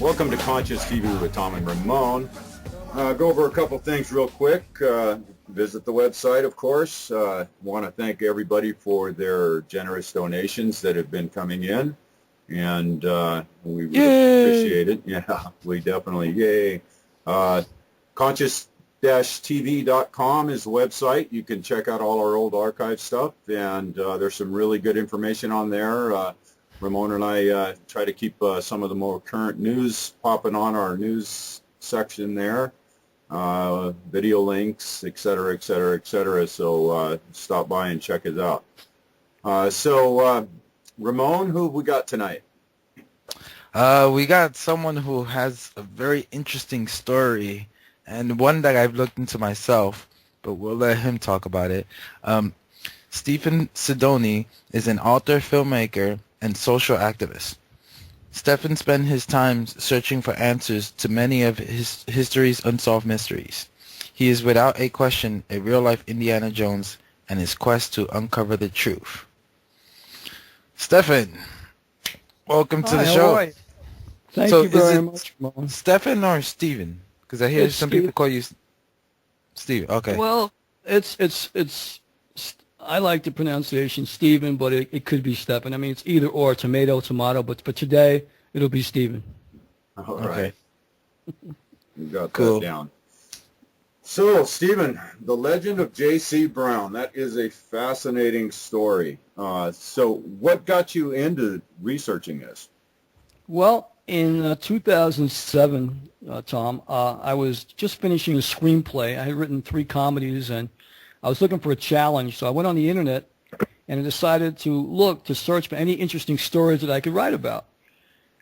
Welcome to Conscious TV with Tom and Ramon. Go over a couple things real quick. Visit the website, of course. Want to thank everybody for their generous donations that have been coming in, and we really appreciate it. Yeah, we definitely, yay. Conscious-tv.com is the website. You can check out all our old archive stuff, and there's some really good information on there. Ramon and I try to keep some of the more current news popping on our news section there, video links, et cetera, et cetera, et cetera. So stop by and check it out. Ramon, who have we got tonight? We got someone who has a very interesting story and one that I've looked into myself, but we'll let him talk about it. Stephen Sidoni is an author, filmmaker, and social activist. Stephen spent his time searching for answers to many of his history's unsolved mysteries. He is without a question a real-life Indiana Jones in his quest to uncover the truth. Stephen, welcome to the show. Right. Thank you very much, Ramon. Stephen or Stephen? Because I hear It's some Steve. people call you Steve. Okay. Well, it's. I like the pronunciation Stephen, but it could be Stephen. I mean, it's either or, tomato, tomato. But for today, it'll be Stephen. All right. Okay. You got Cool. that down. So, Stephen, the legend of J.C. Brown, that is a fascinating story. So what got you into researching this? Well, in 2007, Tom, I was just finishing a screenplay. I had written 3 comedies, and I was looking for a challenge. So I went on the internet and I decided to search for any interesting stories that I could write about.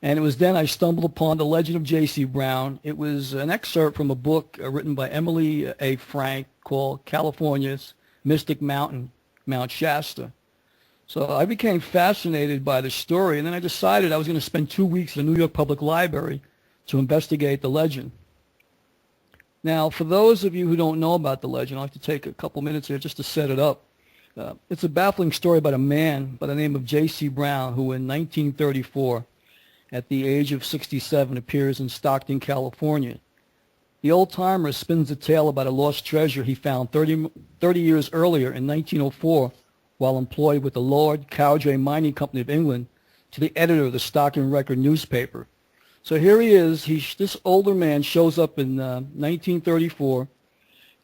And it was then I stumbled upon The Legend of J.C. Brown. It was an excerpt from a book written by Emily A. Frank called California's Mystic Mountain, Mount Shasta. So I became fascinated by the story, and then I decided I was going to spend 2 weeks in the New York Public Library to investigate the legend. Now, for those of you who don't know about the legend, I'll have to take a couple minutes here just to set it up. It's a baffling story about a man by the name of J.C. Brown, who in 1934, at the age of 67, appears in Stockton, California. The old-timer spins a tale about a lost treasure he found 30 years earlier in 1904 while employed with the Lord Cowdray Mining Company of England to the editor of the Stockton Record newspaper. So here he is. This older man shows up in 1934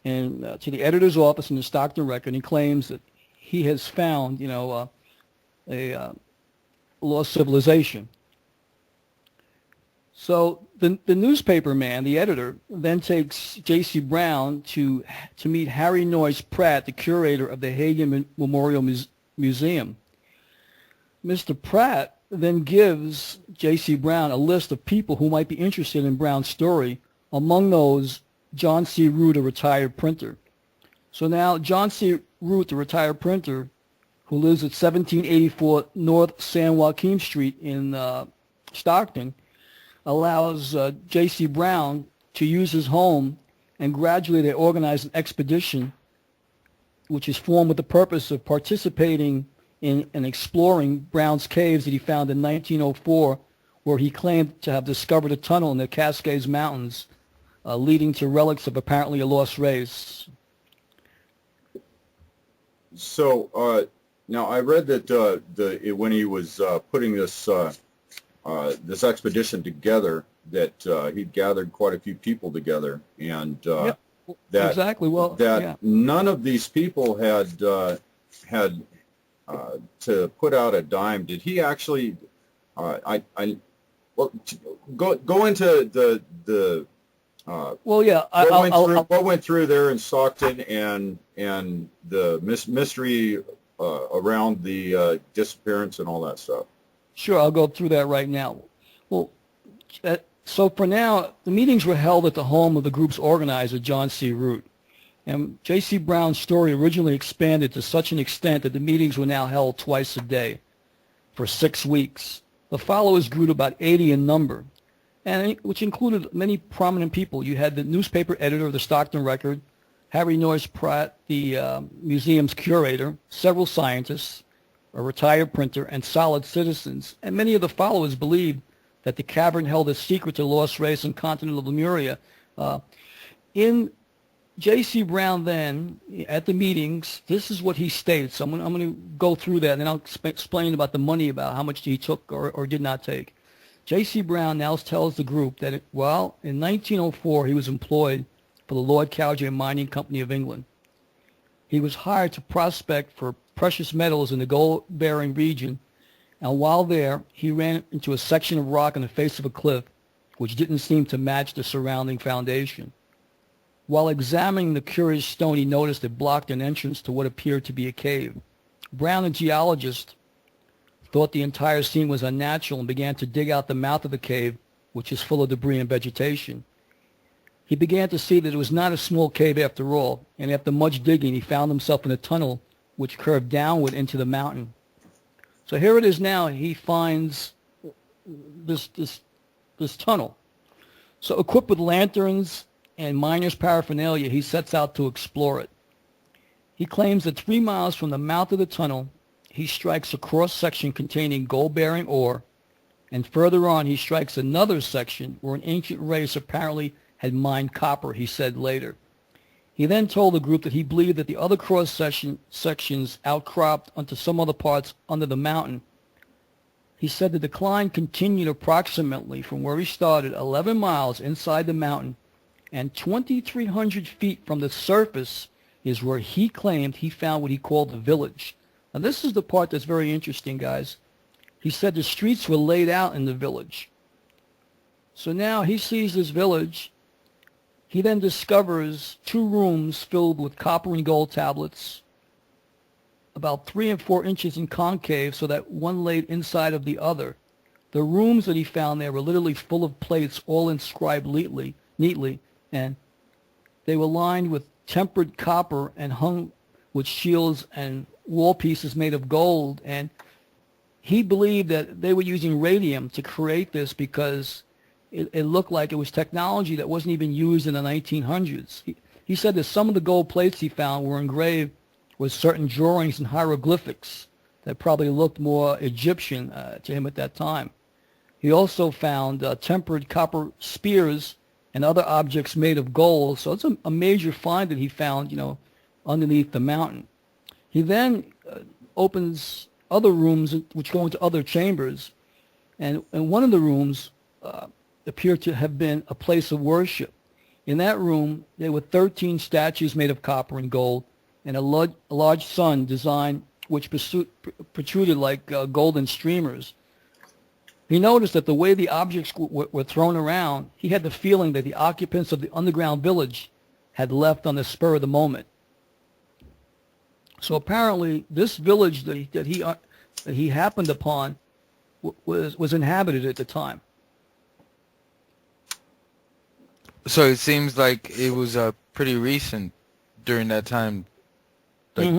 and to the editor's office in the Stockton Record, and he claims that he has found, a lost civilization. So the newspaper man, the editor, then takes J.C. Brown to meet Harry Noyce Pratt, the curator of the Hagen Memorial Museum. Mr. Pratt then gives J.C. Brown a list of people who might be interested in Brown's story, among those John C. Root, a retired printer. So now John C. Root, the retired printer, who lives at 1784 North San Joaquin Street in Stockton, allows J.C. Brown to use his home, and gradually they organize an expedition which is formed with the purpose of participating in and exploring Brown's caves that he found in 1904, where he claimed to have discovered a tunnel in the Cascades Mountains leading to relics of apparently a lost race. So now I read that when he was putting this this expedition together, that he'd gathered quite a few people together, and Yep, that exactly. Well, that yeah. none of these people had to put out a dime. Did he actually? Well, go into the. Well, yeah. What went through there in Stockton and the mystery around the disappearance and all that stuff? Sure, I'll go through that right now. Well, so for now, the meetings were held at the home of the group's organizer, John C. Root. And J.C. Brown's story originally expanded to such an extent that the meetings were now held twice a day for 6 weeks. The followers grew to about 80 in number, and which included many prominent people. You had the newspaper editor of the Stockton Record, Harry Noyce Pratt, the museum's curator, several scientists, a retired printer, and solid citizens. And many of the followers believed that the cavern held a secret to the lost race and continent of Lemuria. In J.C. Brown then, at the meetings, this is what he states. I'm going to go through that, and then I'll explain about the money, about how much he took or did not take. J.C. Brown now tells the group that, in 1904, he was employed for the Lord Cowdray Mining Company of England. He was hired to prospect for precious metals in the gold-bearing region, and while there, he ran into a section of rock on the face of a cliff, which didn't seem to match the surrounding foundation. While examining the curious stone, he noticed it blocked an entrance to what appeared to be a cave. Brown, a geologist, thought the entire scene was unnatural and began to dig out the mouth of the cave, which is full of debris and vegetation. He began to see that it was not a small cave after all, and after much digging, he found himself in a tunnel which curved downward into the mountain. So here it is now. He finds this tunnel. So equipped with lanterns and miner's paraphernalia, he sets out to explore it. He claims that 3 miles from the mouth of the tunnel, he strikes a cross-section containing gold-bearing ore, and further on he strikes another section where an ancient race apparently had mined copper, he said later. He then told the group that he believed that the other sections outcropped onto some other parts under the mountain. He said the decline continued approximately from where he started 11 miles inside the mountain, and 2,300 feet from the surface is where he claimed he found what he called the village. Now this is the part that's very interesting, guys. He said the streets were laid out in the village. So now he sees this village. He then discovers 2 rooms filled with copper and gold tablets, about 3 and 4 inches in concave, so that one laid inside of the other. The rooms that he found there were literally full of plates, all inscribed neatly, and they were lined with tempered copper and hung with shields and wall pieces made of gold. And he believed that they were using radium to create this because it looked like it was technology that wasn't even used in the 1900s. He said that some of the gold plates he found were engraved with certain drawings and hieroglyphics that probably looked more Egyptian to him at that time. He also found tempered copper spears and other objects made of gold. So it's a major find that he found, underneath the mountain. He then opens other rooms which go into other chambers, and one of the rooms appeared to have been a place of worship. In that room, there were 13 statues made of copper and gold, and a large sun design which protruded like golden streamers. He noticed that the way the objects were thrown around, he had the feeling that the occupants of the underground village had left on the spur of the moment. So apparently, this village that he happened upon was inhabited at the time. So it seems like it was pretty recent during that time, like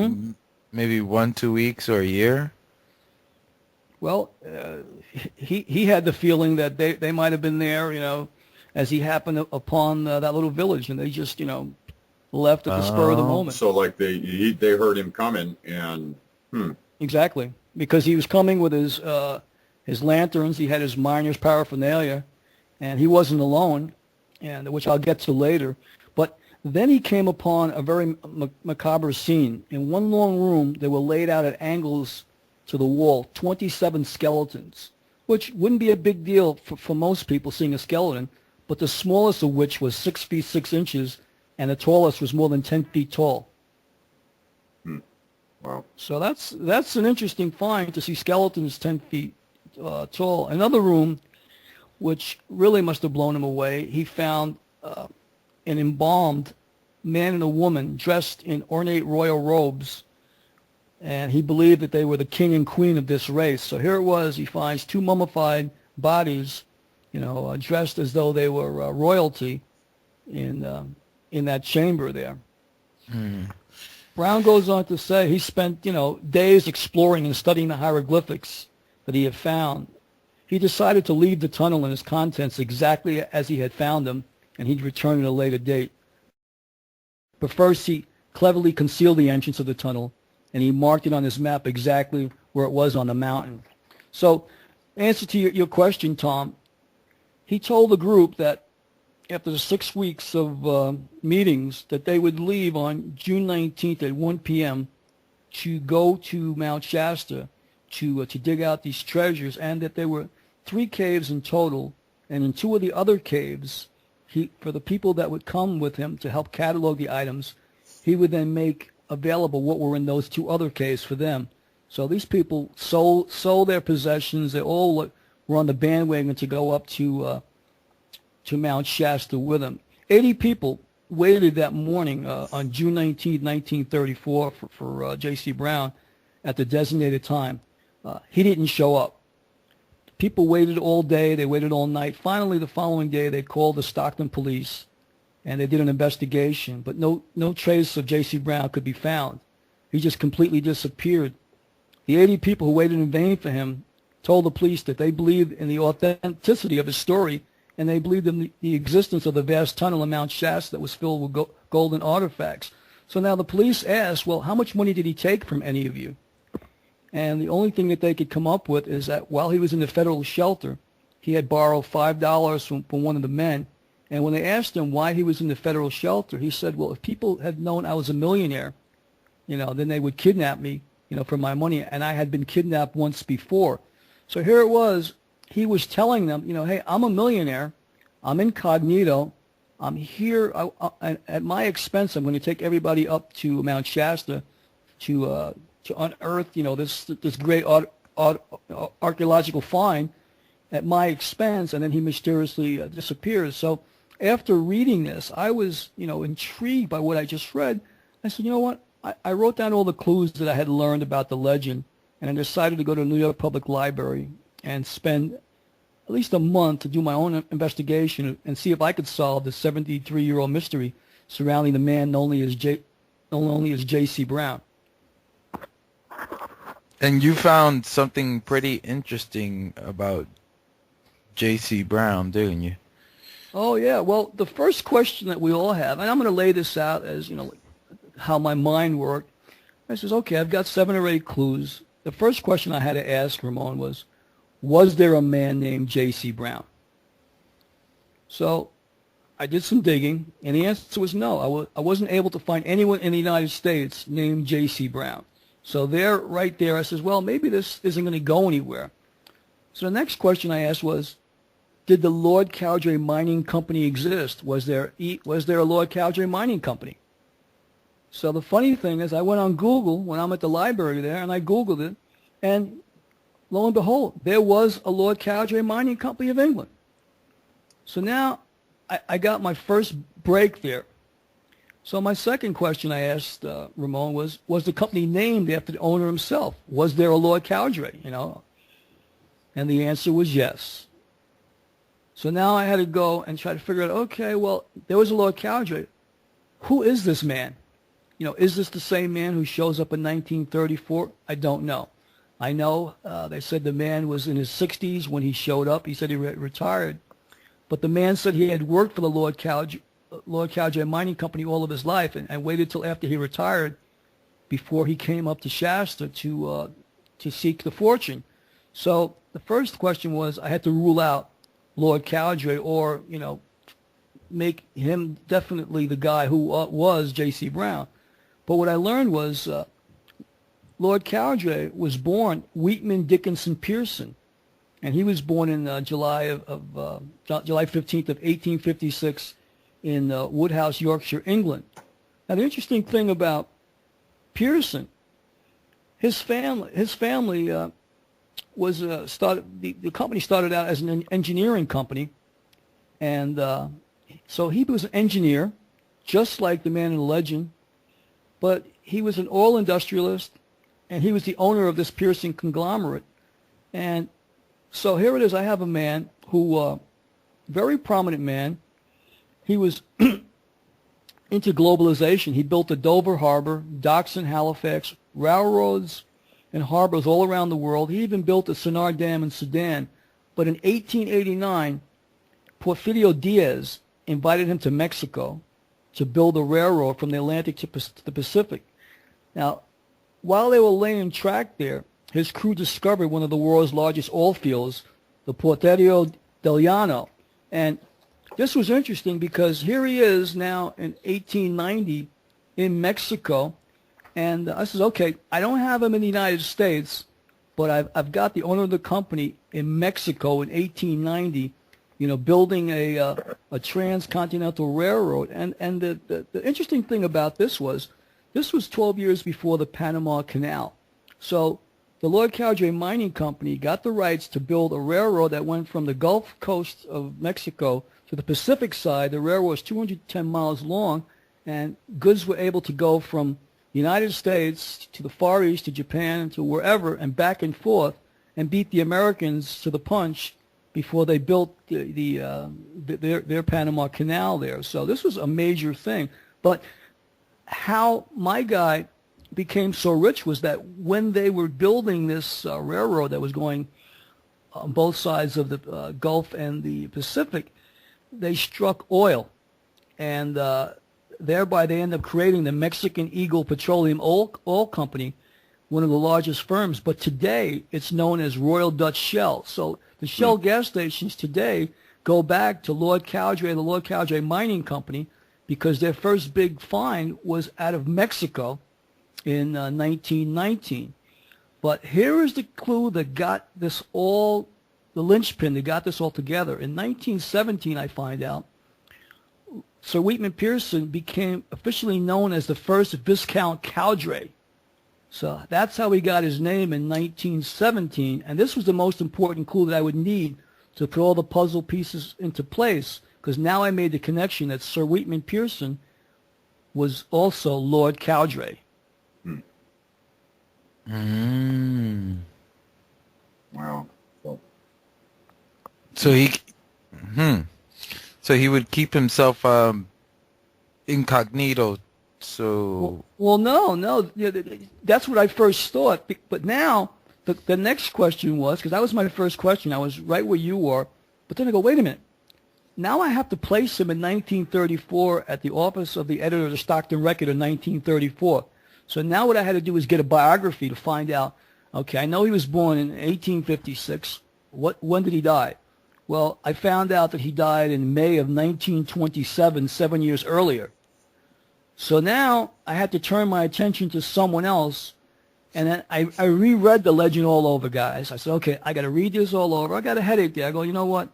maybe 1-2 weeks or a year. Well, he had the feeling that they might have been there, as he happened upon that little village, and they just, left at the spur of the moment. So like they heard him coming, and Exactly, because he was coming with his lanterns. He had his miner's paraphernalia, and he wasn't alone, and which I'll get to later. But then he came upon a very macabre scene. In one long room, they were laid out at angles to the wall, 27 skeletons, which wouldn't be a big deal for most people seeing a skeleton, but the smallest of which was 6 feet 6 inches, and the tallest was more than 10 feet tall. Wow. So that's an interesting find, to see skeletons 10 feet tall. Another room, which really must have blown him away, he found an embalmed man and a woman dressed in ornate royal robes, and he believed that they were the king and queen of this race. So here it was, he finds 2 mummified bodies, dressed as though they were royalty in that chamber there. Brown goes on to say he spent, days exploring and studying the hieroglyphics that he had found. He decided to leave the tunnel and its contents exactly as he had found them, and he'd return at a later date. But first, he cleverly concealed the entrance of the tunnel, and he marked it on his map exactly where it was on the mountain. So, answer to your question, Tom, he told the group that after the 6 weeks of meetings that they would leave on June 19th at 1 p.m. to go to Mount Shasta to dig out these treasures, and that there were 3 caves in total, and in 2 of the other caves, for the people that would come with him to help catalog the items, he would then make available what were in those 2 other caves for them. So these people sold their possessions. They all were on the bandwagon to go up to Mount Shasta with him. 80 people waited that morning on June 19, 1934 for J.C. Brown at the designated time. He didn't show up. People waited all day. They waited all night. Finally, the following day, they called the Stockton police, and they did an investigation. But no trace of J.C. Brown could be found. He just completely disappeared. The 80 people who waited in vain for him told the police that they believed in the authenticity of his story, and they believed in the existence of the vast tunnel in Mount Shasta that was filled with golden artifacts. So now the police asked, well, how much money did he take from any of you? And the only thing that they could come up with is that while he was in the federal shelter, he had borrowed $5 from one of the men. And when they asked him why he was in the federal shelter, he said, well, if people had known I was a millionaire, then they would kidnap me, for my money. And I had been kidnapped once before. So here it was. He was telling them, hey, I'm a millionaire. I'm incognito. I'm here at my expense. I'm going to take everybody up to Mount Shasta to unearth, this great archaeological find at my expense. And then he mysteriously disappears. So after reading this, I was, intrigued by what I just read. I said, you know what? I wrote down all the clues that I had learned about the legend, and I decided to go to the New York Public Library and spend at least a month to do my own investigation and see if I could solve the 73-year-old mystery surrounding the man known only as J.C. Brown. And you found something pretty interesting about J.C. Brown, didn't you? Oh, yeah. Well, the first question that we all have, and I'm going to lay this out as, how my mind worked. I says, okay, I've got 7 or 8 clues. The first question I had to ask Ramon was there a man named J.C. Brown? So I did some digging, and the answer was no. I wasn't able to find anyone in the United States named J.C. Brown. So right there, I says, well, maybe this isn't going to go anywhere. So the next question I asked was, did the Lord Cowdray Mining Company exist? Was there a Lord Cowdray Mining Company? So the funny thing is, I went on Google when I'm at the library there, and I Googled it, and lo and behold, there was a Lord Cowdray Mining Company of England. So now I got my first break there. So my second question I asked Ramon was the company named after the owner himself? Was there a Lord Cowdray, And the answer was yes. So now I had to go and try to figure out, okay, well, there was a Lord Cowdray. Who is this man? Is this the same man who shows up in 1934? I don't know. I know they said the man was in his 60s when he showed up. He said he retired. But the man said he had worked for the Lord Cowdray Mining Company all of his life and waited till after he retired before he came up to Shasta to seek the fortune. So the first question was I had to rule out Lord Cowdray or, make him definitely the guy who was J.C. Brown. But what I learned was Lord Cowdray was born Wheatman Dickinson Pearson, and he was born in July 15th of 1856 in Woodhouse, Yorkshire, England. Now the interesting thing about Pearson, his family was the company started out as an engineering company, and so he was an engineer, just like the man in the legend. But he was an oil industrialist, and he was the owner of this Pearson conglomerate. And so here it is. I have a man who, very prominent man. He was into globalization. He built the Dover Harbor, docks in Halifax, railroads and harbors all around the world. He even built the Sennar Dam in Sudan. But in 1889, Porfirio Diaz invited him to Mexico to build a railroad from the Atlantic to the Pacific. Now, while they were laying track there, his crew discovered one of the world's largest oil fields, the Portero del Llano, And this was interesting because here he is now in 1890 in Mexico. And I says, okay, I don't have him in the United States, but I've got the owner of the company in Mexico in 1890, building a transcontinental railroad. And the interesting thing about this was 12 years before the Panama Canal. So the Lord Cowdray Mining Company got the rights to build a railroad that went from the Gulf Coast of Mexico to the Pacific side. The railroad was 210 miles long, and goods were able to go from the United States to the Far East, to Japan, to wherever, and back and forth, and beat the Americans to the punch before they built their Panama Canal there. So this was a major thing. But how my guy became so rich was that when they were building this railroad that was going on both sides of the Gulf and the Pacific, they struck oil, and thereby they ended up creating the Mexican Eagle Petroleum Oil Company, one of the largest firms. But today it's known as Royal Dutch Shell. So the Shell gas stations today go back to Lord Cowdray, the Lord Cowdray Mining Company, because their first big find was out of Mexico in 1919. But here is the clue that got this all, the linchpin that got this all together. In 1917, I find out, Sir Wheatman Pearson became officially known as the first Viscount Cowdray. So that's how he got his name in 1917. And this was the most important clue that I would need to put all the puzzle pieces into place, because now I made the connection that Sir Wheatman Pearson was also Lord Cowdray. Wow. So he would keep himself incognito. So no, that's what I first thought. But now the next question was, because that was my first question, I was right where you were. But then I go, wait a minute. Now I have to place him in 1934 at the office of the editor of the Stockton Record in 1934. So now what I had to do was get a biography to find out, okay, I know he was born in 1856. When did he die? Well, I found out that he died in May of 1927, 7 years earlier. So now I had to turn my attention to someone else, and then I reread the legend all over, guys. I said, okay, I got to read this all over. I got a headache there. I go, you know what?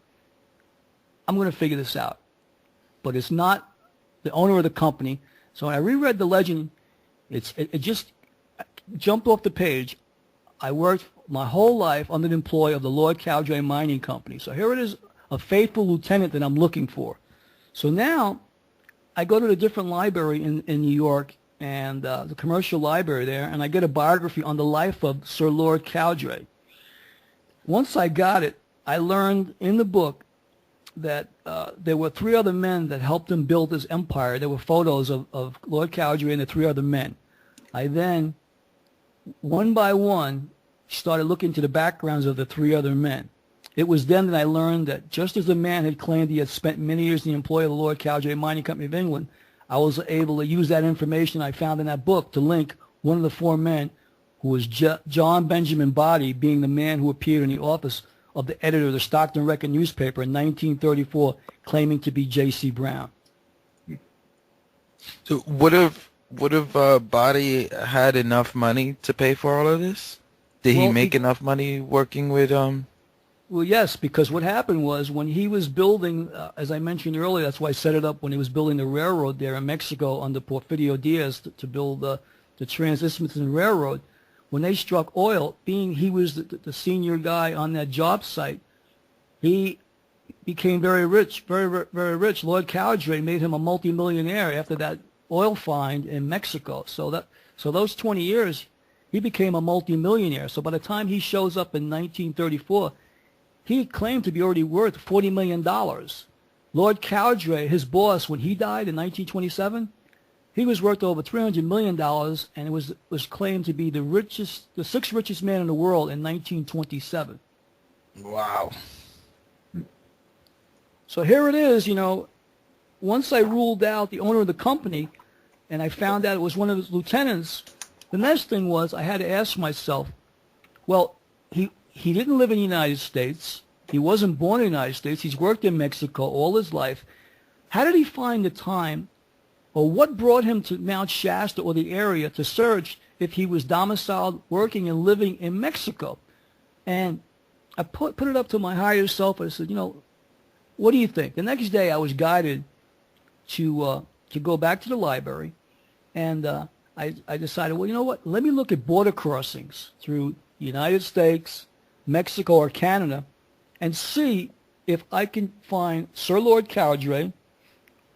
I'm going to figure this out. But it's not the owner of the company. So when I reread the legend, it just jumped off the page. I worked my whole life under the employ of the Lord Cowdray Mining Company. So here it is, a faithful lieutenant that I'm looking for. So now I go to the different library in New York, and the commercial library there, and I get a biography on the life of Sir Lord Cowdray. Once I got it, I learned in the book that there were three other men that helped him build his empire. There were photos of Lord Cowdray and the three other men. I then, one by one, started looking into the backgrounds of the three other men. It was then that I learned that just as the man had claimed he had spent many years in the employ of the Lord Cowdray Mining Company of England, I was able to use that information I found in that book to link one of the four men, who was John Benjamin Body, being the man who appeared in the office of the editor of the Stockton Record newspaper in 1934, claiming to be J.C. Brown. So would have Body had enough money to pay for all of this? Did he make enough money working with Well, yes, because what happened was when he was building, as I mentioned earlier, that's why I set it up when he was building the railroad there in Mexico under Porfirio Diaz to build the Trans-Isthmian Railroad. When they struck oil, being he was the senior guy on that job site, he became very rich, very, very rich. Lord Cowdray made him a multimillionaire after that oil find in Mexico. So those 20 years, he became a multimillionaire. So by the time he shows up in 1934, he claimed to be already worth $40 million. Lord Cowdray, his boss, when he died in 1927, he was worth over $300 million, and it was claimed to be the sixth richest man in the world in 1927. Wow. So here it is, once I ruled out the owner of the company, and I found out it was one of his lieutenants, the next thing was I had to ask myself, well, he didn't live in the United States. He wasn't born in the United States. He's worked in Mexico all his life. How did he find the time, or what brought him to Mount Shasta or the area to search if he was domiciled, working, and living in Mexico? And I put it up to my higher self. I said, what do you think? The next day I was guided to go back to the library, and I decided, well, you know what? Let me look at border crossings through the United States, Mexico, or Canada, and see if I can find Sir Lord Cowdray,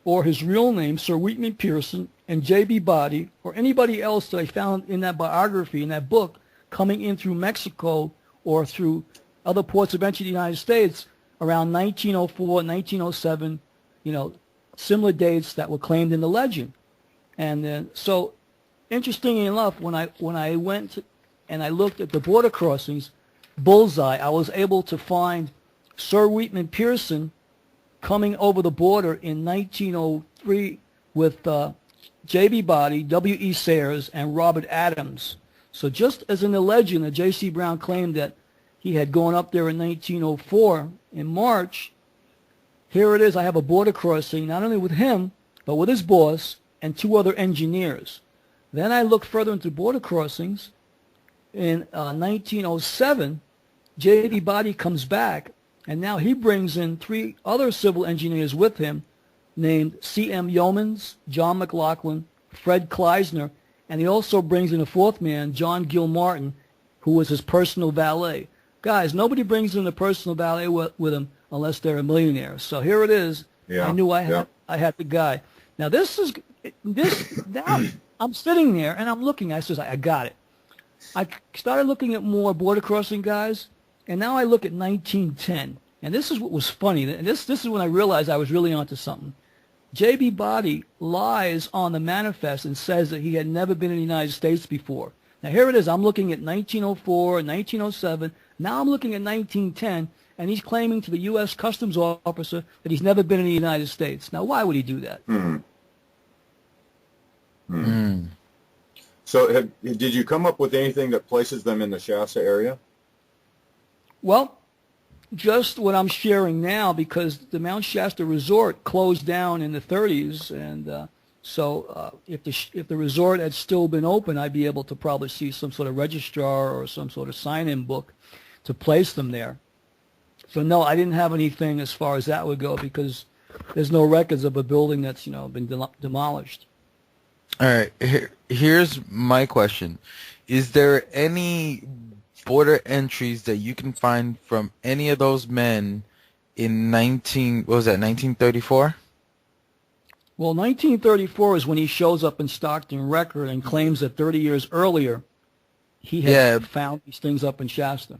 or his real name, Sir Wheaton Pearson, and J.B. Body, or anybody else that I found in that biography, in that book, coming in through Mexico or through other ports of entry to the United States around 1904, 1907, similar dates that were claimed in the legend. And then, so interestingly enough, when I went and I looked at the border crossings, bullseye, I was able to find Sir Wheaton Pearson coming over the border in 1903 with J.B. Body, W.E. Sayers, and Robert Adams. So just as in the legend that J.C. Brown claimed that he had gone up there in 1904 in March, here it is. I have a border crossing, not only with him, but with his boss and 2 other engineers. Then I looked further into border crossings. In 1907, J.B. Body comes back, and now he brings in 3 other civil engineers with him named C.M. Yeomans, John McLaughlin, Fred Kleisner, and he also brings in a 4th man, John Gilmartin, who was his personal valet. Guys, nobody brings in a personal valet with him unless they're a millionaire. So here it is. Yeah. I knew I had the guy. Now now I'm sitting there and I'm looking. I says, I got it. I started looking at more border crossing guys, and now I look at 1910. And this is what was funny. And this is when I realized I was really onto something. J.B. Body lies on the manifest and says that he had never been in the United States before. Now here it is. I'm looking at 1904, 1907. Now I'm looking at 1910, and he's claiming to the U.S. Customs officer that he's never been in the United States. Now, why would he do that? So did you come up with anything that places them in the Shasta area? Well, just what I'm sharing now, because the Mount Shasta Resort closed down in the 30s, and so if the resort had still been open, I'd be able to probably see some sort of registrar or some sort of sign-in book to place them there. So no, I didn't have anything as far as that would go, because there's no records of a building that's been demolished. All right, here's my question. Is there any border entries that you can find from any of those men in 1934? Well, 1934 is when he shows up in Stockton Record and claims that 30 years earlier he had found these things up in Shasta.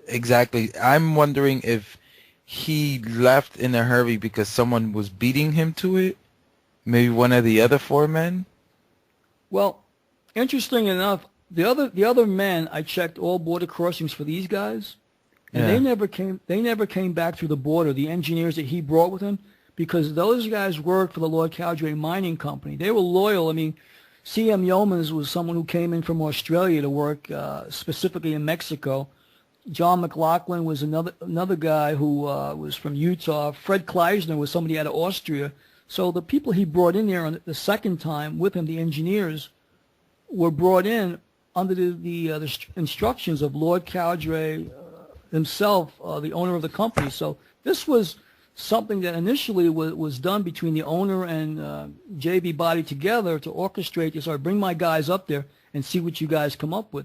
Exactly. I'm wondering if he left in a hurry because someone was beating him to it. Maybe one of the other 4 men? Well, interesting enough, the other men, I checked all border crossings for these guys, and they never came back through the border, the engineers that he brought with him, because those guys worked for the Lord Cowdray Mining Company. They were loyal. I mean, C.M. Yeomans was someone who came in from Australia to work specifically in Mexico. John McLaughlin was another guy who was from Utah. Fred Kleisner was somebody out of Austria. So the people he brought in there on the second time with him, the engineers, were brought in under the instructions of Lord Cowdray himself, the owner of the company. So this was something that initially was done between the owner and J.B. Body together to orchestrate this, or bring my guys up there and see what you guys come up with.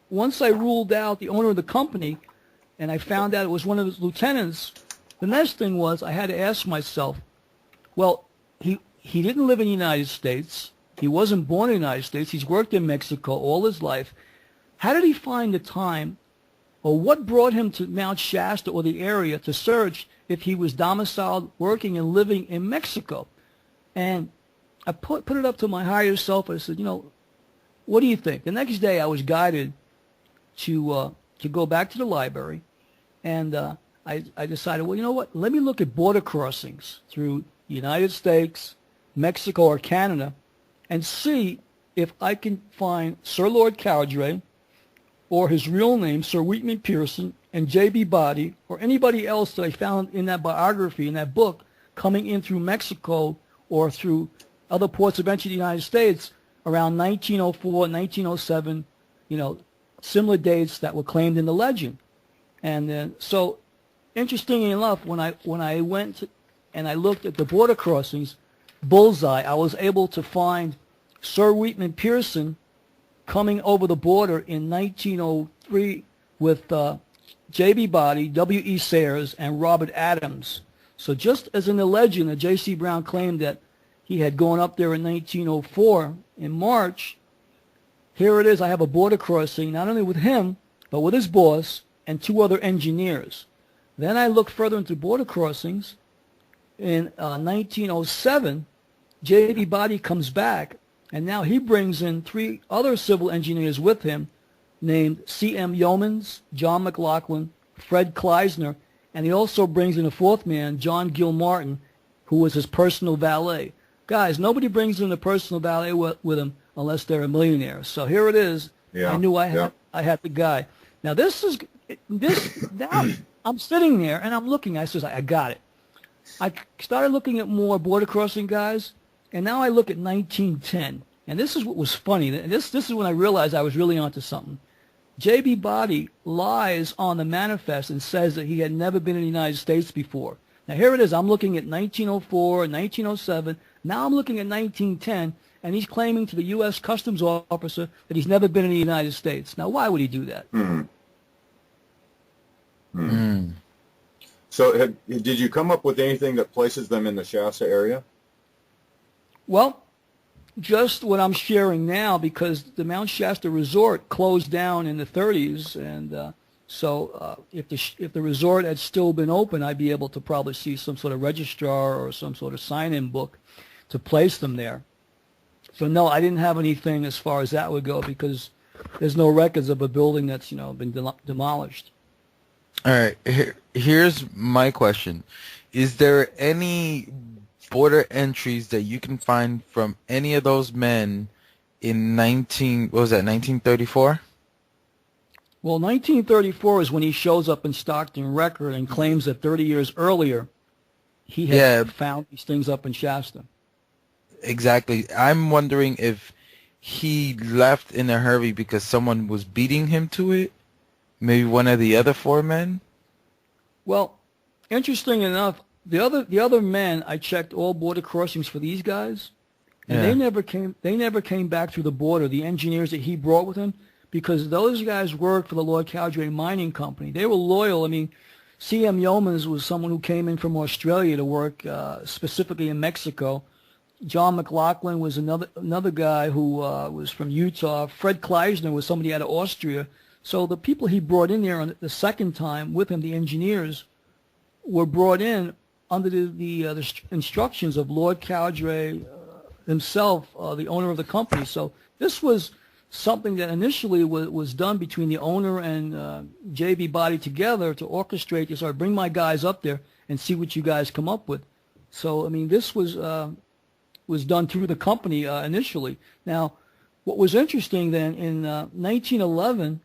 Once I ruled out the owner of the company and I found out it was one of his lieutenants, the next thing was I had to ask myself, well, he didn't live in the United States. He wasn't born in the United States. He's worked in Mexico all his life. How did he find the time, or what brought him to Mount Shasta or the area to search if he was domiciled, working, and living in Mexico? And I put it up to my higher self. I said, what do you think? The next day I was guided to go back to the library, and I decided, well, you know what? Let me look at border crossings through the United States, Mexico, or Canada, and see if I can find Sir Lord Cowdray, or his real name, Sir Wheaton Pearson, and J.B. Body or anybody else that I found in that biography, in that book, coming in through Mexico or through other ports of entry to the United States around 1904, 1907, similar dates that were claimed in the legend. And then, so interestingly enough, when I went and I looked at the border crossings, bullseye, I was able to find Sir Wheatman Pearson coming over the border in 1903 with J.B. Body, W.E. Sayers, and Robert Adams. So just as in the legend that J.C. Brown claimed that he had gone up there in 1904 in March, here it is. I have a border crossing not only with him, but with his boss and 2 other engineers. Then I look further into border crossings. In 1907, J.B. Body comes back, and now he brings in 3 other civil engineers with him named C.M. Yeomans, John McLaughlin, Fred Kleisner, and he also brings in a 4th man, John Gilmartin, who was his personal valet. Guys, nobody brings in a personal valet with him unless they're a millionaire. So here it is. Yeah, I knew I had the guy. Now now I'm sitting there and I'm looking. I says, I got it. I started looking at more border crossing guys, and now I look at 1910. And this is what was funny. This is when I realized I was really onto something. J.B. Body lies on the manifest and says that he had never been in the United States before. Now here it is. I'm looking at 1904, 1907. Now I'm looking at 1910, and he's claiming to the U.S. Customs officer that he's never been in the United States. Now, why would he do that? So did you come up with anything that places them in the Shasta area? Well, just what I'm sharing now, because the Mount Shasta Resort closed down in the 30s, and so if the resort had still been open, I'd be able to probably see some sort of registrar or some sort of sign-in book to place them there. So no, I didn't have anything as far as that would go because there's no records of a building that's been demolished. All right, here's my question. Is there any border entries that you can find from any of those men in 1934? Well, 1934 is when he shows up in Stockton Record and claims that 30 years earlier he had found these things up in Shasta. Exactly. I'm wondering if he left in a hurry because someone was beating him to it. Maybe one of the other 4 men? Well, interesting enough, the other men, I checked all border crossings for these guys, and they never came back through the border, the engineers that he brought with him, because those guys worked for the Lord Cowdray Mining Company. They were loyal. I mean, C.M. Yeomans was someone who came in from Australia to work specifically in Mexico. John McLaughlin was another guy who was from Utah. Fred Kleisner was somebody out of Austria. So the people he brought in there on the second time with him, the engineers, were brought in under the instructions of Lord Cowdray himself, the owner of the company. So this was something that initially was done between the owner and J.B. Body together to orchestrate this, or bring my guys up there and see what you guys come up with. So, I mean, this was done through the company initially. Now, what was interesting then, in 1911,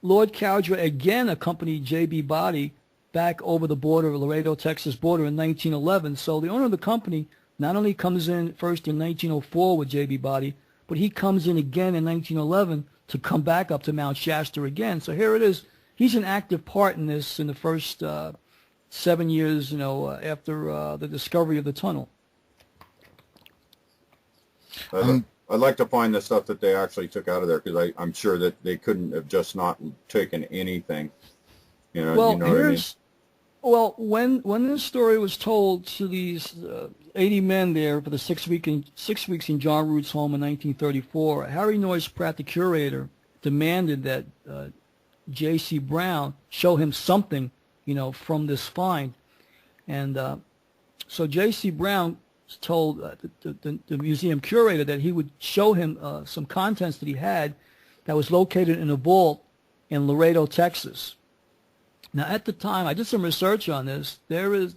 Lord Cowdray again accompanied J.B. Body back over the border, Laredo, Texas border in 1911. So the owner of the company not only comes in first in 1904 with J.B. Body, but he comes in again in 1911 to come back up to Mount Shasta again. So here it is. He's an active part in this in the first 7 years, after the discovery of the tunnel. I'd like to find the stuff that they actually took out of there, because I'm sure that they couldn't have just not taken anything. Well, you know what I mean? Well, when this story was told to these 80 men there for the 6 weeks in John Root's home in 1934, Harry Noyes Pratt, the curator, demanded that J.C. Brown show him something, from this find, and so J.C. Brown told the museum curator that he would show him some contents that he had that was located in a vault in Laredo, Texas. Now, at the time, I did some research on this. There was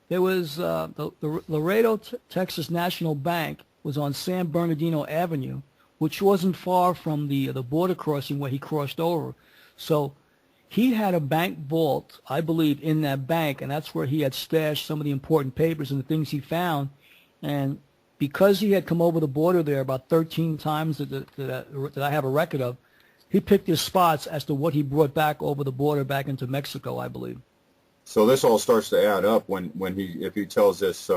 the Laredo, Texas National Bank was on San Bernardino Avenue, which wasn't far from the border crossing where he crossed over. So he had a bank vault, I believe, in that bank, and that's where he had stashed some of the important papers and the things he found. And because he had come over the border there about 13 times that I have a record of, he picked his spots as to what he brought back over the border back into Mexico, I believe. So this all starts to add up when if he tells this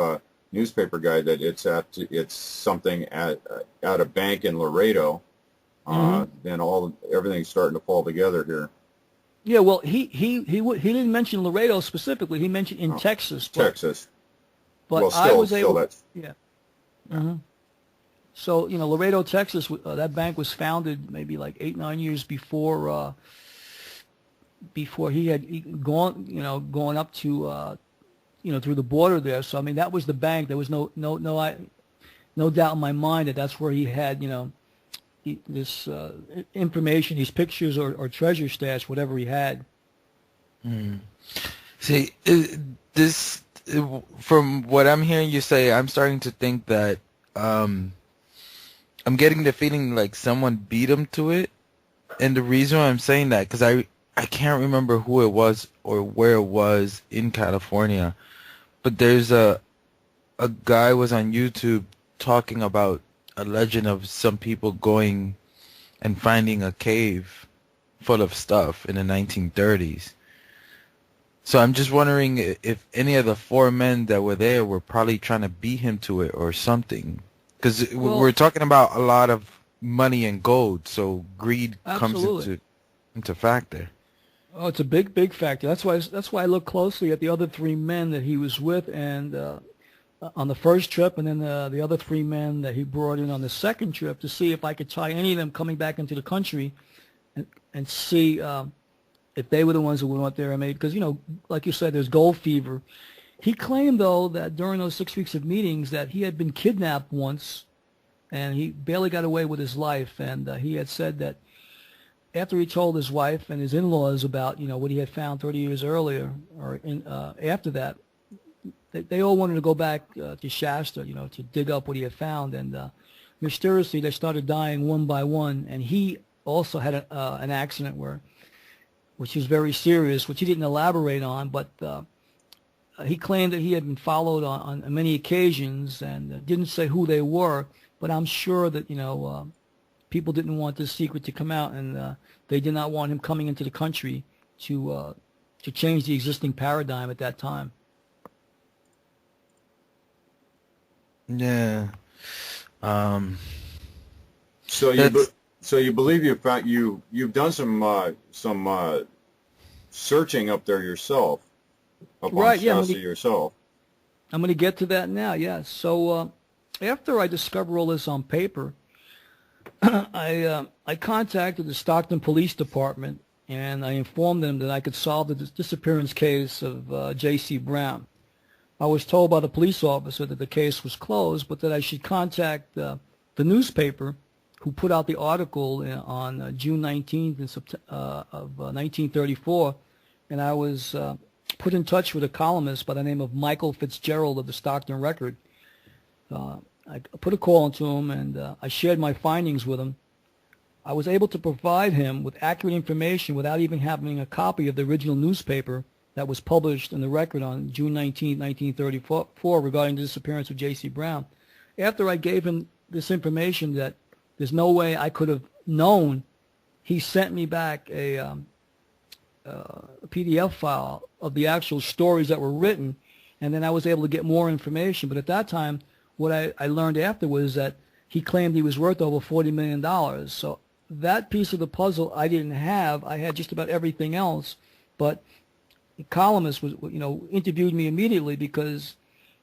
newspaper guy that it's something at a bank in Laredo, then everything's starting to fall together here. Yeah, well, he didn't mention Laredo specifically. He mentioned in Texas. Texas. But Well, I was able. that's Yeah. So Laredo, Texas, that bank was founded maybe like 8-9 years before he had gone up to through the border there. So I mean that was the bank. There was no doubt in my mind that that's where he had this information, these pictures or treasure stash, whatever he had. See, this from what I'm hearing you say, I'm starting to think that I'm getting the feeling like someone beat him to it. And the reason why I'm saying that, because I can't remember who it was or where it was in California, but there's a guy was on YouTube talking about a legend of some people going and finding a cave full of stuff in the 1930s. So I'm just wondering if any of the four men that were there were probably trying to beat him to it or something. Because we're talking about a lot of money and gold, so greed comes into factor. Oh, it's a big factor. That's why I look closely at the other three men that he was with, and on the first trip, and then the other three men that he brought in on the second trip to see if I could tie any of them coming back into the country, and see if they were the ones who went out there and made. Because like you said, there's gold fever. He claimed, though, that during those 6 weeks of meetings that he had been kidnapped once, and he barely got away with his life. And he had said that after he told his wife and his in-laws about, what he had found 30 years earlier, or after that, they all wanted to go back to Shasta, to dig up what he had found. And mysteriously, they started dying one by one. And he also had an accident which was very serious, which he didn't elaborate on, but he claimed that he had been followed on many occasions, and didn't say who they were, but I'm sure that, people didn't want this secret to come out, and they did not want him coming into the country to change the existing paradigm at that time. Yeah. So you believe you've done some searching up there yourself, up on Shasta yourself. I'm going to get to that now. Yeah. So after I discovered all this on paper, I contacted the Stockton Police Department, and I informed them that I could solve the disappearance case of J.C. Brown. I was told by the police officer that the case was closed, but that I should contact the newspaper who put out the article on June 19th of 1934, and I was put in touch with a columnist by the name of Michael Fitzgerald of the Stockton Record. I put a call into him, and I shared my findings with him. I was able to provide him with accurate information without even having a copy of the original newspaper that was published in the Record on June 19, 1934, regarding the disappearance of J.C. Brown. After I gave him this information that there's no way I could have known, he sent me back a PDF file of the actual stories that were written, and then I was able to get more information. But at that time, what I learned after was that he claimed he was worth over $40 million. So that piece of the puzzle I didn't have. I had just about everything else. But the columnist interviewed me immediately because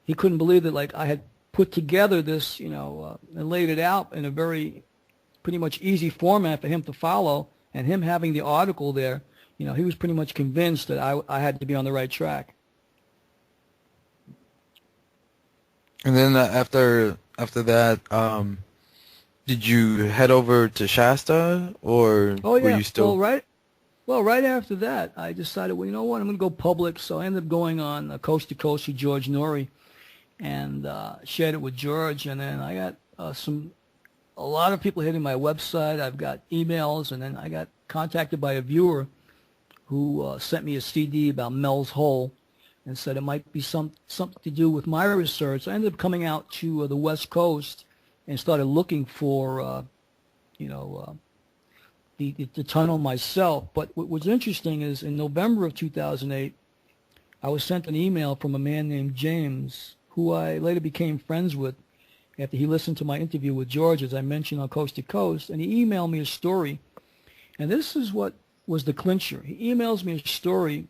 he couldn't believe that I had put together this, and laid it out in a very pretty much easy format for him to follow. And him having the article there, he was pretty much convinced that I had to be on the right track. And then after that, did you head over to Shasta, or were you still? Well, right after that, I decided, well, you know what, I'm going to go public. So I ended up going on Coast to Coast with George Norrie, and shared it with George. And then I got a lot of people hitting my website. I've got emails, and then I got contacted by a viewer who sent me a CD about Mel's Hole and said it might be something to do with my research. I ended up coming out to the West Coast and started looking for, the tunnel myself. But what was interesting is in November of 2008, I was sent an email from a man named James, who I later became friends with after he listened to my interview with George, as I mentioned on Coast to Coast, and he emailed me a story. And this is what was the clincher. He emails me a story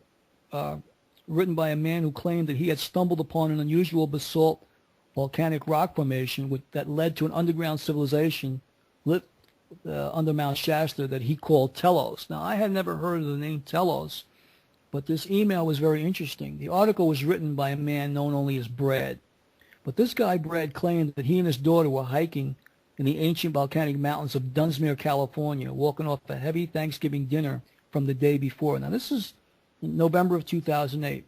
written by a man who claimed that he had stumbled upon an unusual basalt volcanic rock formation that led to an underground civilization lit under Mount Shasta that he called Telos. Now, I had never heard of the name Telos, but this email was very interesting. The article was written by a man known only as Brad. But this guy, Brad, claimed that he and his daughter were hiking in the ancient volcanic mountains of Dunsmuir, California, walking off a heavy Thanksgiving dinner from the day before. Now, this is in November of 2008.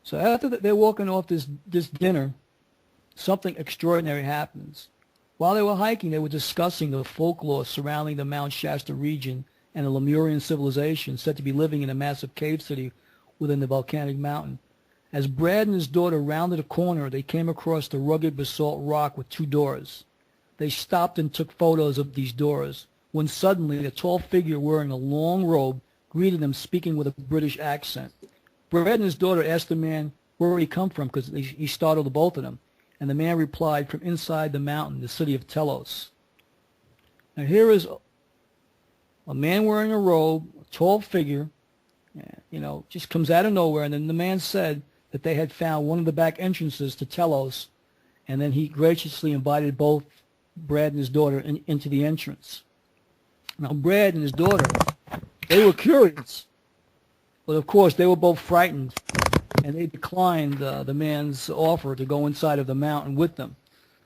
So after they're walking off this dinner, something extraordinary happens. While they were hiking, they were discussing the folklore surrounding the Mount Shasta region and the Lemurian civilization said to be living in a massive cave city within the volcanic mountain. As Brad and his daughter rounded a corner, they came across the rugged basalt rock with two doors. They stopped and took photos of these doors, when suddenly a tall figure wearing a long robe greeted them, speaking with a British accent. Brad and his daughter asked the man where he come from because he startled the both of them, and the man replied, from inside the mountain, the city of Telos. Now here is a man wearing a robe, a tall figure, just comes out of nowhere, and then the man said that they had found one of the back entrances to Telos, and then he graciously invited both Brad and his daughter into the entrance. Now, Brad and his daughter, they were curious, but of course they were both frightened, and they declined the man's offer to go inside of the mountain with them.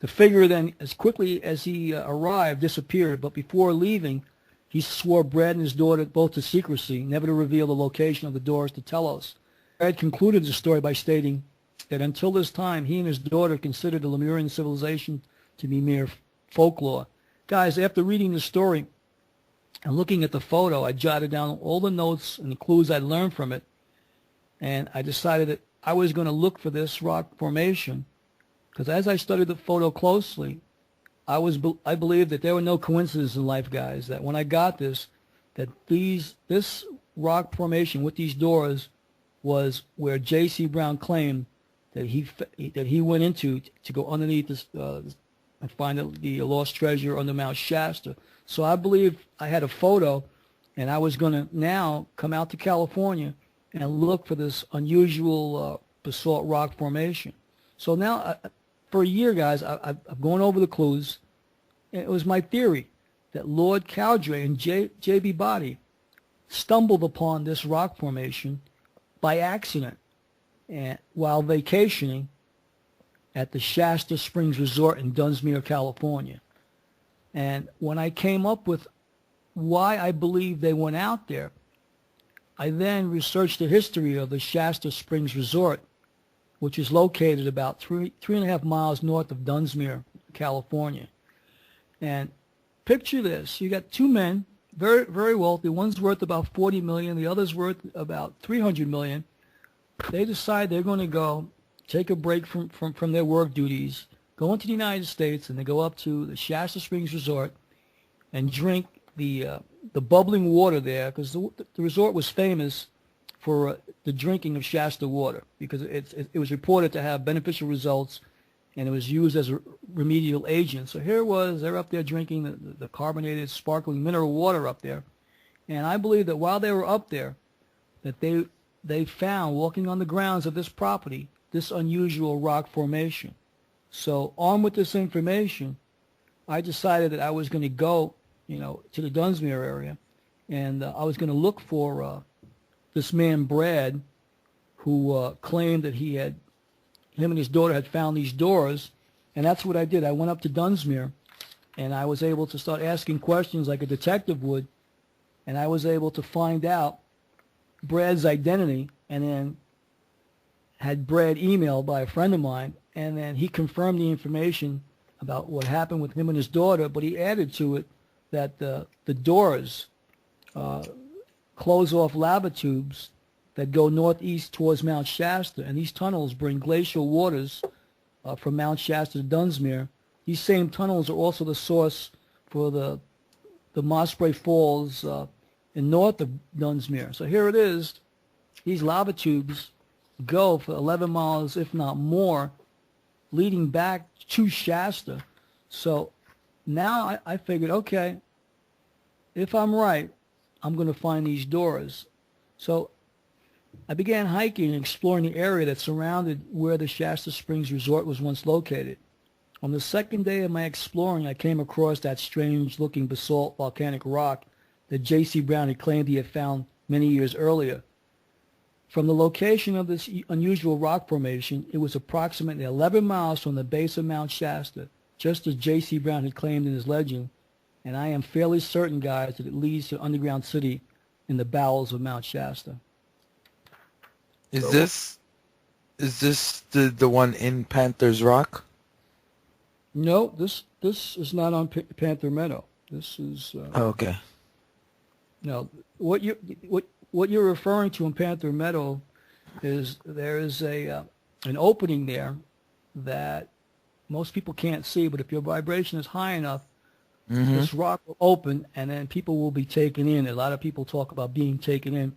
The figure then, as quickly as he arrived, disappeared, but before leaving, he swore Brad and his daughter both to secrecy, never to reveal the location of the doors to Telos. Brad concluded the story by stating that until this time, he and his daughter considered the Lemurian civilization to be mere folklore. Guys, after reading the story and looking at the photo, I jotted down all the notes and the clues I learned from it, and I decided that I was going to look for this rock formation, because as I studied the photo closely, I believed that there were no coincidences in life, guys, that when I got this rock formation with these doors was where J.C. Brown claimed that he went into to go underneath this and find the lost treasure under Mount Shasta. So I believe I had a photo, and I was going to now come out to California and look for this unusual basalt rock formation. So now, for a year, guys, I've gone over the clues. And it was my theory that Lord Cowdray and J.B. Body stumbled upon this rock formation by accident and while vacationing at the Shasta Springs Resort in Dunsmuir, California. And when I came up with why I believe they went out there, I then researched the history of the Shasta Springs Resort, which is located about 3.5 miles north of Dunsmuir, California. And picture this. You got two men, very, very wealthy. One's worth about $40 million. The other's worth about $300 million. They decide they're going to go take a break from their work duties, go into the United States, and they go up to the Shasta Springs Resort and drink the bubbling water there, because the resort was famous for the drinking of Shasta water, because it was reported to have beneficial results, and it was used as a remedial agent. So here it was, they're up there drinking the carbonated, sparkling mineral water up there. And I believe that while they were up there, that they found, walking on the grounds of this property, this unusual rock formation. So armed with this information, I decided that I was going to go, to the Dunsmuir area, and I was going to look for this man, Brad, who claimed that him and his daughter had found these doors, and that's what I did. I went up to Dunsmuir, and I was able to start asking questions like a detective would, and I was able to find out Brad's identity, and then had Brad emailed by a friend of mine, and then he confirmed the information about what happened with him and his daughter, but he added to it that the doors close off lava tubes that go northeast towards Mount Shasta, and these tunnels bring glacial waters from Mount Shasta to Dunsmuir. These same tunnels are also the source for the Mossbury Falls in north of Dunsmuir. So here it is. These lava tubes go for 11 miles, if not more, leading back to Shasta. So now I figured, okay, if I'm right, I'm going to find these doors. So I began hiking and exploring the area that surrounded where the Shasta Springs Resort was once located. On the second day of my exploring, I came across that strange-looking basalt volcanic rock that J.C. Brown had claimed he had found many years earlier. From the location of this unusual rock formation, it was approximately 11 miles from the base of Mount Shasta, just as J.C. Brown had claimed in his legend, and I am fairly certain, guys, that it leads to an underground city in the bowels of Mount Shasta. Is this the one in Panther's Rock? No, this is not on Panther Meadow. This is Okay. no. What you're referring to in Panther Meadow is there is an opening there that most people can't see, but if your vibration is high enough, this rock will open, and then people will be taken in. A lot of people talk about being taken in.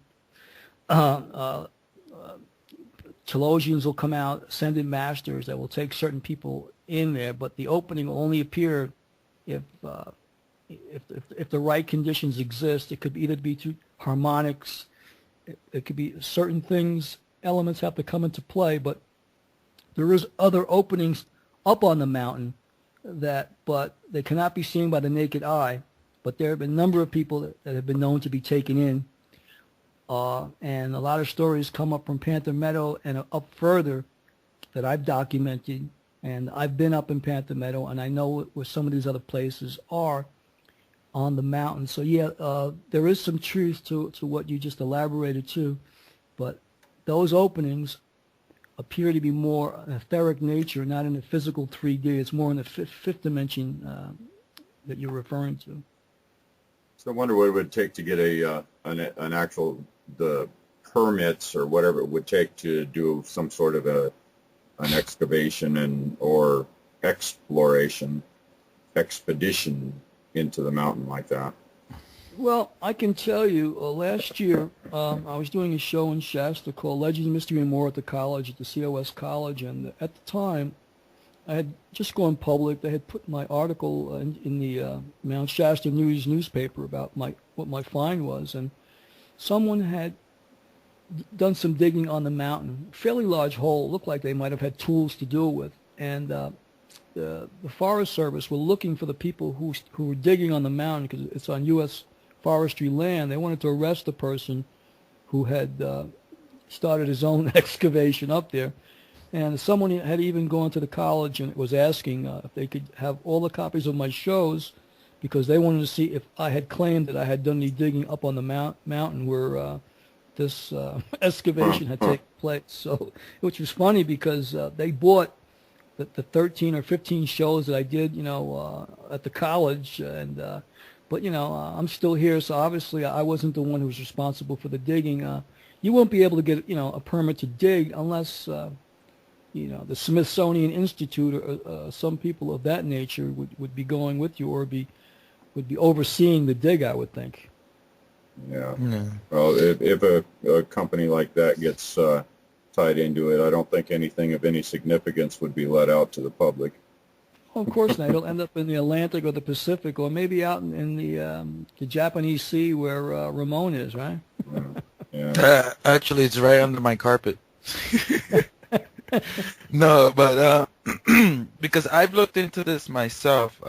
Telosians will come out, ascended masters that will take certain people in there, but the opening will only appear if the right conditions exist. It could either be through harmonics, it could be certain things, elements have to come into play, but there is other openings up on the mountain but they cannot be seen by the naked eye. But there have been a number of people that have been known to be taken in. And a lot of stories come up from Panther Meadow and up further that I've documented. And I've been up in Panther Meadow, and I know where some of these other places are on the mountain. So, yeah, there is some truth to what you just elaborated to. But those openings appear to be more an etheric nature, not in the physical 3D. It's more in the fifth dimension that you're referring to. So I wonder what it would take to get an actual the permits or whatever it would take to do some sort of an excavation or expedition into the mountain like that. Well, I can tell you, last year I was doing a show in Shasta called Legends, Mystery, and More at the college, at the COS College, and at the time I had just gone public. They had put my article in the Mount Shasta News newspaper about what my find was, and someone had done some digging on the mountain, fairly large hole, looked like they might have had tools to do it with, and the Forest Service were looking for the people who were digging on the mountain because it's on U.S. forestry land. They wanted to arrest the person who had started his own excavation up there. And someone had even gone to the college and was asking if they could have all the copies of my shows because they wanted to see if I had claimed that I had done any digging up on the mountain where this excavation had taken place. So, which was funny because they bought the 13 or 15 shows that I did, at the college, and but I'm still here, so obviously I wasn't the one who was responsible for the digging. You won't be able to get a permit to dig unless the Smithsonian Institute or some people of that nature would be going with you or would be overseeing the dig, I would think. Yeah. Well, if a company like that gets tied into it, I don't think anything of any significance would be let out to the public. Well, of course not. It'll end up in the Atlantic or the Pacific, or maybe out in the Japanese Sea where Ramon is, right? Yeah. Actually, it's right under my carpet. No, but because I've looked into this myself.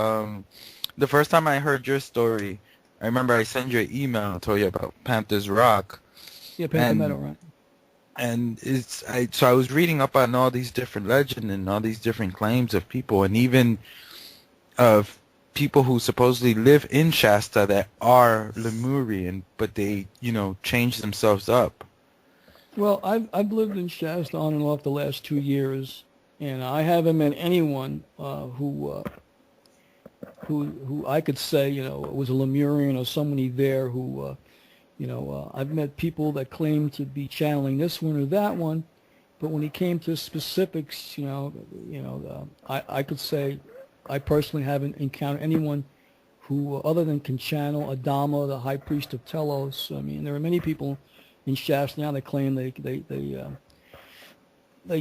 The first time I heard your story, I remember I sent you an email and told you about Panther's Rock. Yeah, Panther Meadow, right? And so I was reading up on all these different legends and all these different claims of people, and even of people who supposedly live in Shasta that are Lemurian, but they, change themselves up. Well, I've lived in Shasta on and off the last 2 years, and I haven't met anyone who I could say, was a Lemurian or somebody there who I've met people that claim to be channeling this one or that one, but when it came to specifics, I could say I personally haven't encountered anyone who, other than can channel Adama, the high priest of Telos. I mean, there are many people in Shasta now that claim they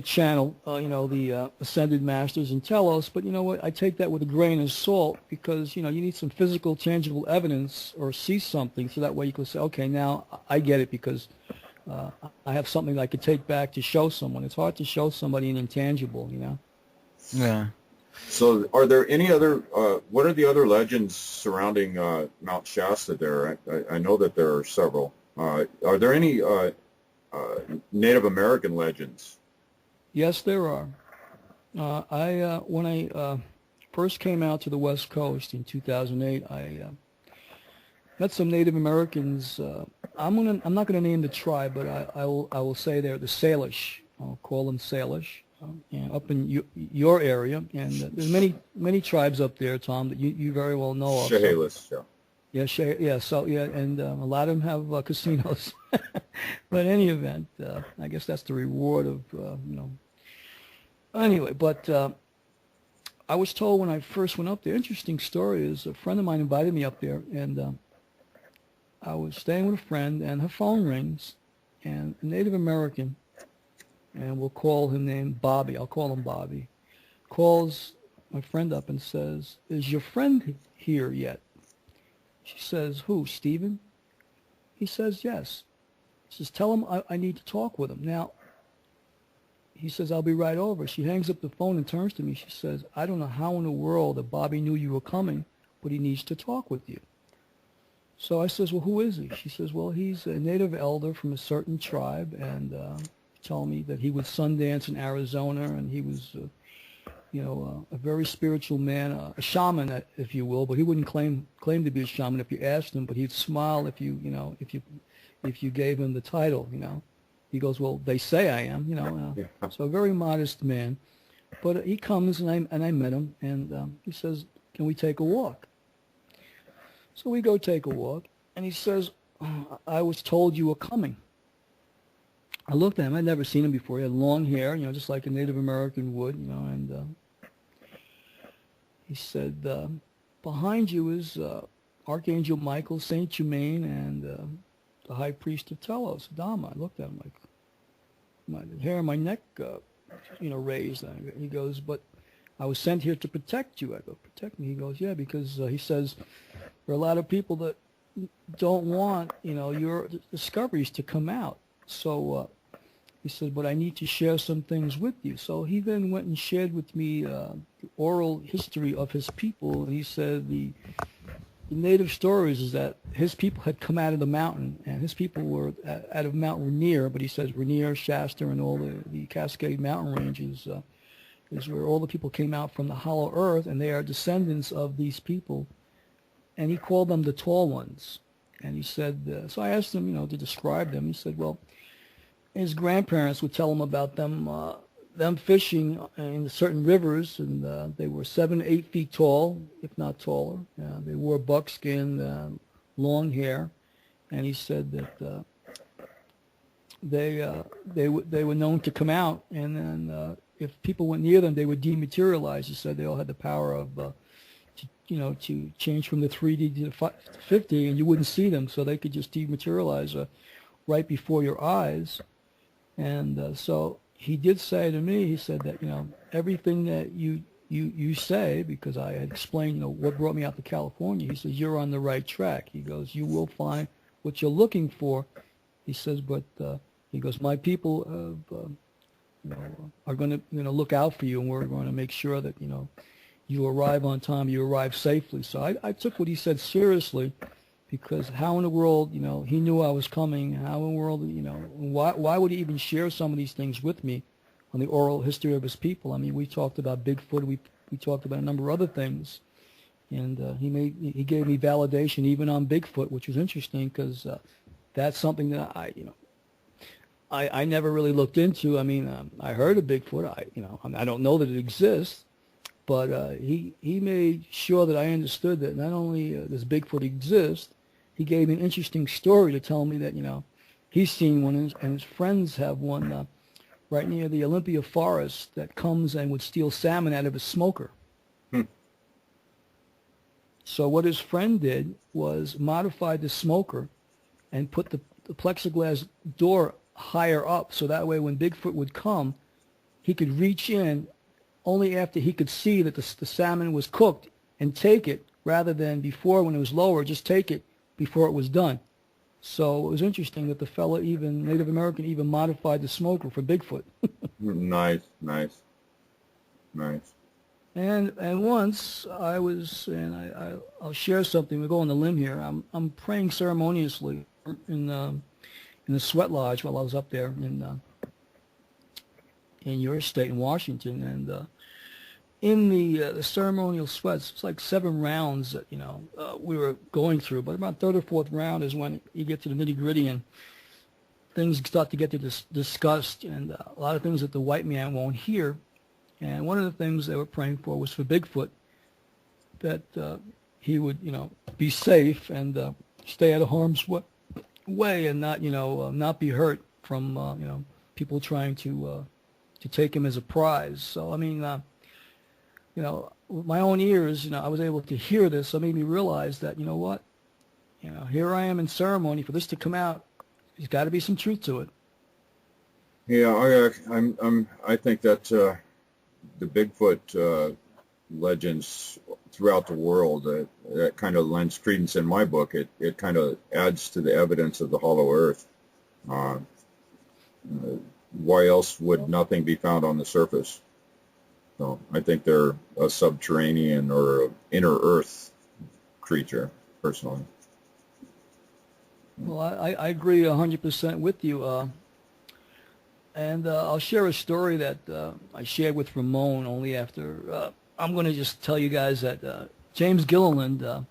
channel, the ascended masters in Telos. But you know what? I take that with a grain of salt because, you need some physical, tangible evidence or see something so that way you can say, okay, now I get it because I have something that I could take back to show someone. It's hard to show somebody an intangible. Yeah. So are there any other, what are the other legends surrounding Mount Shasta there? I know that there are several. Are there any Native American legends? Yes, there are. When I first came out to the West Coast in 2008, I met some Native Americans. I'm not gonna name the tribe, but I will say they're the Salish. I'll call them Salish, and up in your area. And there's many tribes up there, Tom, that you very well know of. Chehalis, yeah. Yeah, and a lot of them have casinos. But in any event, I guess that's the reward of, Anyway, but I was told when I first went up there, interesting story is a friend of mine invited me up there, and I was staying with a friend, and her phone rings, and a Native American, and we'll call him name Bobby, I'll call him Bobby, calls my friend up and says, "Is your friend here yet?" She says, "Who, Stephen?" He says, "Yes." She says, "Tell him I need to talk with him." Now, he says, "I'll be right over." She hangs up the phone and turns to me. She says, "I don't know how in the world that Bobby knew you were coming, but he needs to talk with you." So I says, "Well, who is he?" She says, "Well, he's a native elder from a certain tribe, and told me that he would Sundance in Arizona, and he was, a very spiritual man, a shaman, if you will, but he wouldn't claim to be a shaman if you asked him, but he'd smile if you gave him the title, He goes, "Well, they say I am, Yeah. So a very modest man, but he comes and I met him, and he says, "Can we take a walk?" So we go take a walk, and he says, "I was told you were coming." I looked at him. I'd never seen him before. He had long hair, just like a Native American would, and he said, "Behind you is Archangel Michael, Saint Germain, and the High Priest of Telos, Adama." I looked at him like, the hair on my neck, raised. And he goes, "But I was sent here to protect you." I go, "Protect me?" He goes, "Yeah, because," he says, "there are a lot of people that don't want, your discoveries to come out. So," he said, "but I need to share some things with you." So he then went and shared with me the oral history of his people, and he said the native stories is that his people had come out of the mountain, and his people were out of Mount Rainier, but he says Rainier, Shasta, and all the Cascade Mountain ranges is where all the people came out from the hollow earth, and they are descendants of these people, and he called them the Tall Ones. And he said, so I asked him, to describe them. He said, well, his grandparents would tell him about them fishing in certain rivers, and they were 7 to 8 feet tall, if not taller. They wore buckskin, long hair, and he said that they were known to come out, and then if people went near them, they would dematerialize. He said they all had the power of to change from the 3D to the 50, and you wouldn't see them, so they could just dematerialize right before your eyes. And so he did say to me, he said that, everything that you say, because I had explained, what brought me out to California, he says, you're on the right track. He goes, you will find what you're looking for. He says, but he goes, my people are going to look out for you, and we're going to make sure that you arrive on time, you arrive safely. So I took what he said seriously, because how in the world, he knew I was coming. How in the world, why would he even share some of these things with me on the oral history of his people? I mean, we talked about Bigfoot, we talked about a number of other things, and he gave me validation even on Bigfoot, which was interesting, because that's something that I never really looked into. I mean, I heard of Bigfoot. I don't know that it exists, but he made sure that I understood that not only does Bigfoot exist, he gave me an interesting story to tell me that, he's seen one and his friends have one right near the Olympia Forest that comes and would steal salmon out of a smoker. Hmm. So what his friend did was modified the smoker and put the plexiglass door higher up, so that way when Bigfoot would come, he could reach in only after he could see that the salmon was cooked and take it, rather than before when it was lower, just take it before it was done. So it was interesting that the fellow, even Native American, even modified the smoker for Bigfoot. Nice. And once I was, and I'll share something. We go on the limb here. I'm praying ceremoniously in the sweat lodge while I was up there in your state in Washington, and in the ceremonial sweats, it's like 7 rounds that we were going through. But about third or fourth round is when you get to the nitty gritty and things start to get to discussed, and a lot of things that the white man won't hear. And one of the things they were praying for was for Bigfoot, that he would, be safe and stay out of harm's way and not, not be hurt from, people trying to take him as a prize. So, I mean, with my own ears, I was able to hear this. So it made me realize that, what, here I am in ceremony for this to come out. There's got to be some truth to it. Yeah, I think that the Bigfoot legends throughout the world, that kind of lends credence in my book. It kind of adds to the evidence of the Hollow Earth. Why else would nothing be found on the surface? So I think they're a subterranean or inner Earth creature, personally. Well, I agree 100% with you. And I'll share a story that I shared with Ramon only after. I'm going to just tell you guys that James Gilliland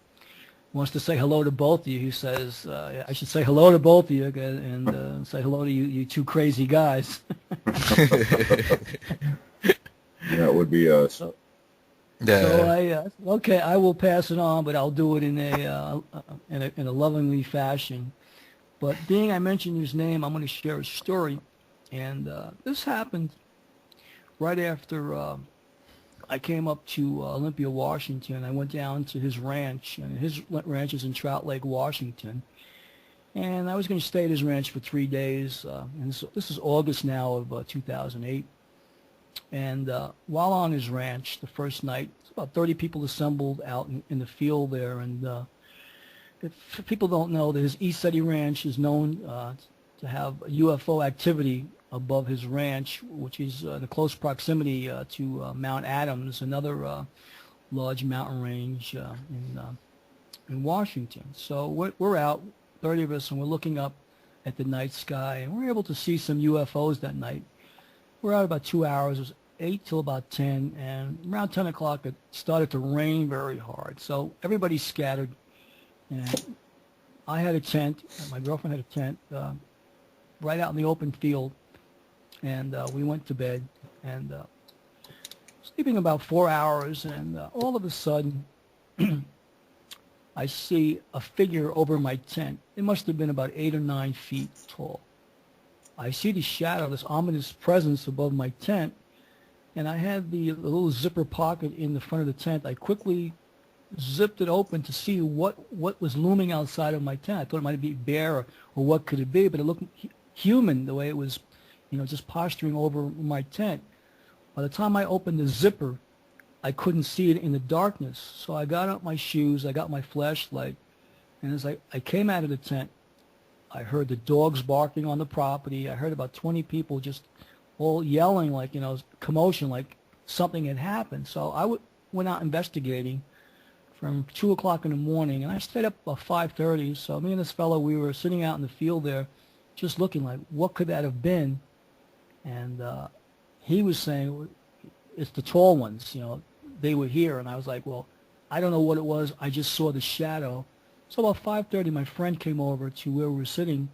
wants to say hello to both of you. He says, I should say hello to both of you and say hello to you two crazy guys. That would be us. Yeah. So okay, I will pass it on, but I'll do it in a lovingly fashion. But being I mentioned his name, I'm going to share a story. And this happened right after I came up to Olympia, Washington. I went down to his ranch, and his ranch is in Trout Lake, Washington. And I was going to stay at his ranch for 3 days. And so this is August now of 2008. And while on his ranch, the first night, about 30 people assembled out in the field there. And if people don't know, that his East City Ranch is known to have UFO activity above his ranch, which is in close proximity to Mount Adams, another large mountain range in Washington. So we're out, 30 of us, and we're looking up at the night sky, and we're able to see some UFOs that night. We're out about 2 hours. It was 8 till about 10, and around 10 o'clock it started to rain very hard. So everybody scattered, and I had a tent, and my girlfriend had a tent right out in the open field, and we went to bed, and sleeping about 4 hours, and all of a sudden I see a figure over my tent. It must have been about 8 or 9 feet tall. I see the shadow, this ominous presence above my tent, and I had the little zipper pocket in the front of the tent. I quickly zipped it open to see what was looming outside of my tent. I thought it might be a bear or what could it be, but it looked human the way it was, just posturing over my tent. By the time I opened the zipper, I couldn't see it in the darkness. So I got out my shoes, I got my flashlight, and as I came out of the tent, I heard the dogs barking on the property. I heard about 20 people just all yelling like, commotion, like something had happened. So I went out investigating from 2 o'clock in the morning, and I stayed up about 5:30. So me and this fellow, we were sitting out in the field there just looking like, what could that have been? And he was saying, it's the tall ones, they were here. And I was like, well, I don't know what it was. I just saw the shadow. So about 5:30, my friend came over to where we were sitting,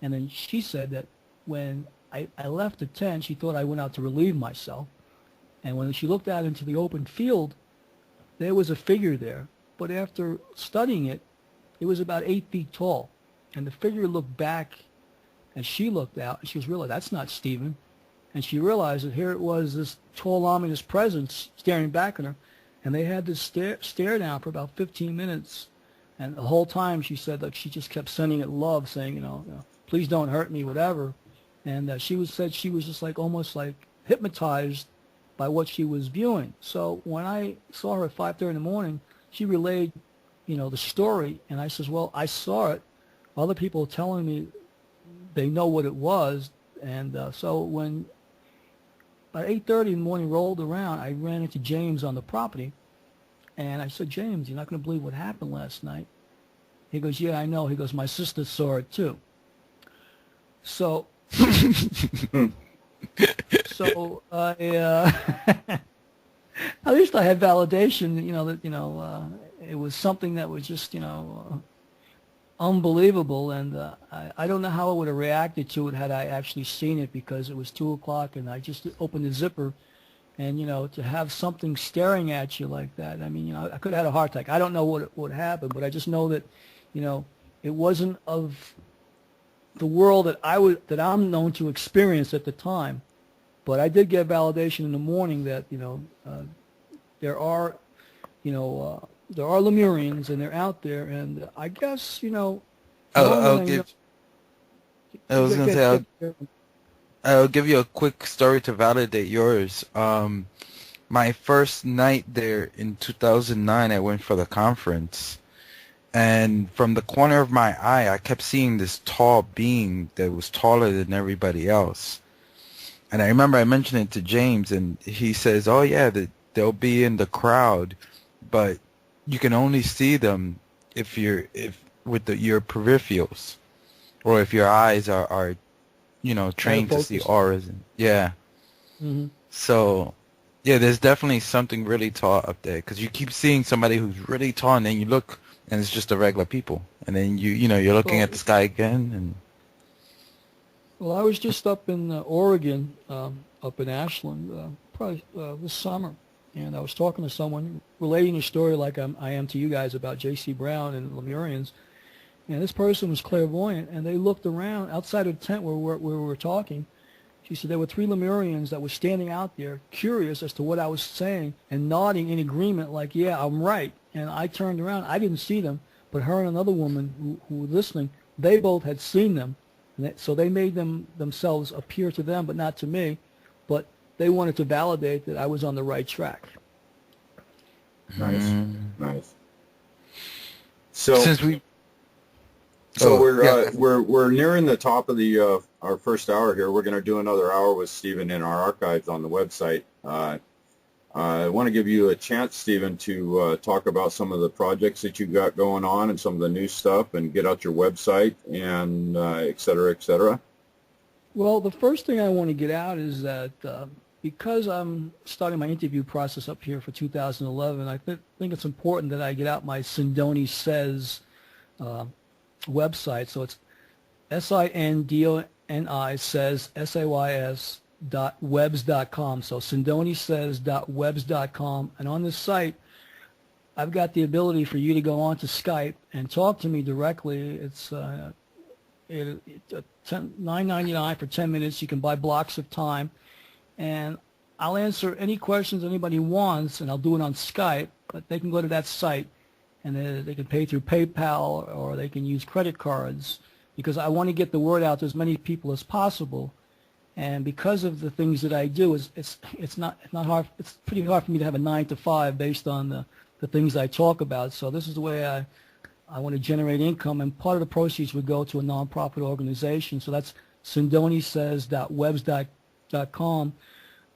and then she said that when I left the tent, she thought I went out to relieve myself. And when she looked out into the open field, there was a figure there. But after studying it, It was about 8 feet tall. And the figure looked back as she looked out, and she was realized, that's not Stephen. And she realized that here it was, this tall, ominous presence staring back at her. And they had this stare down for about 15 minutes. And the whole time she said that she just kept sending it love, saying, please don't hurt me, whatever. And said she was just like almost like hypnotized by what she was viewing. So when I saw her at 5:30 in the morning, she relayed, the story. And I says, well, I saw it. Other people are telling me they know what it was. And so when about 8:30 in the morning rolled around, I ran into James on the property. And I said, James, you're not going to believe what happened last night. He goes, yeah, I know. He goes, my sister saw it too. So, at least I had validation, that, it was something that was just, unbelievable. And I don't know how I would have reacted to it had I actually seen it, because it was 2 o'clock and I just opened the zipper. And, to have something staring at you like that, I mean, I could have had a heart attack. I don't know what would happen, but I just know that, it wasn't of the world that I'm known to experience at the time. But I did get validation in the morning that, there are Lemurians and they're out there. And I guess, I'll give you a quick story to validate yours. My first night there in 2009, I went for the conference, and from the corner of my eye, I kept seeing this tall being that was taller than everybody else. And I remember I mentioned it to James, and he says, "Oh yeah, they'll be in the crowd, but you can only see them if your peripherals, or if your eyes are trained to see auras." And, yeah. Mm-hmm. So, yeah, there's definitely something really tall up there, because you keep seeing somebody who's really tall, and then you look, and it's just the regular people, and then you're looking at the sky again. And well, I was just up in Oregon, up in Ashland, probably this summer, and I was talking to someone relating a story like I am to you guys about J.C. Brown and Lemurians. And this person was clairvoyant, and they looked around outside of the tent where we were talking. She said there were 3 Lemurians that were standing out there, curious as to what I was saying, and nodding in agreement like, yeah, I'm right. And I turned around. I didn't see them, but her and another woman who were listening, they both had seen them. So they made themselves appear to them, but not to me. But they wanted to validate that I was on the right track. Nice. Nice. So since we... So we're nearing the top of the our first hour here. We're going to do another hour with Stephen in our archives on the website. I want to give you a chance, Stephen, to talk about some of the projects that you got going on and some of the new stuff, and get out your website and et cetera, et cetera. Well, the first thing I want to get out is that because I'm starting my interview process up here for 2011, I think it's important that I get out my Sindoni Says website. So it's SINDONI says SAYS.webs.com. So SindoniSays.webs.com. And on this site, I've got the ability for you to go on to Skype and talk to me directly. It's $9.99 for 10 minutes. You can buy blocks of time, and I'll answer any questions anybody wants, and I'll do it on Skype. But they can go to that site, and they can pay through PayPal, or they can use credit cards, because I want to get the word out to as many people as possible. And because of the things that I do, it's not hard. It's pretty hard for me to have a 9-to-5 based on the things I talk about. So this is the way I want to generate income, and part of the proceeds would go to a nonprofit organization. So that's SindoniSays.webs.com.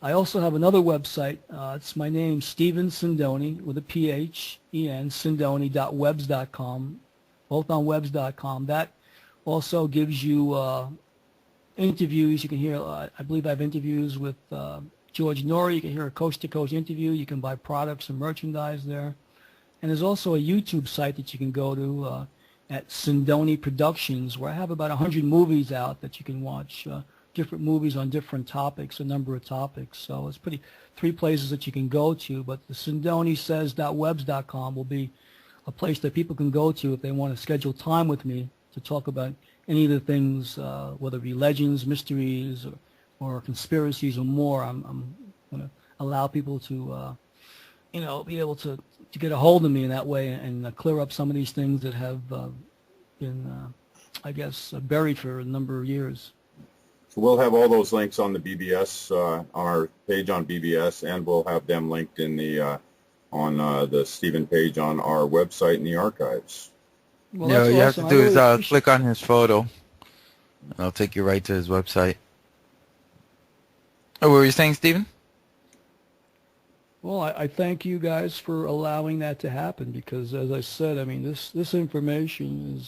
I also have another website. It's my name, Stephen Sindoni, with a P-H-E-N, Sindoni.webs.com, both on webs.com. That also gives you interviews. You can hear, I believe I have interviews with George Norrie. You can hear a coast-to-coast interview. You can buy products and merchandise there. And there's also a YouTube site that you can go to at Sindoni Productions, where I have about 100 movies out that you can watch, different movies on different topics, a number of topics. So it's 3 places that you can go to. But the SindoniSays.webs.com will be a place that people can go to if they want to schedule time with me to talk about any of the things, whether it be legends, mysteries, or conspiracies or more. I'm going to allow people to, be able to get a hold of me in that way and clear up some of these things that have been, I guess, buried for a number of years. So we'll have all those links on the BBS, on our page on BBS, and we'll have them linked in the on the Stephen page on our website in the archives. Well, Yeah, that's you awesome. have to do I is really appreciate click on his photo. I'll take you right to his website. Oh, what were you saying, Stephen? Well, I thank you guys for allowing that to happen because, as I said, I mean, this information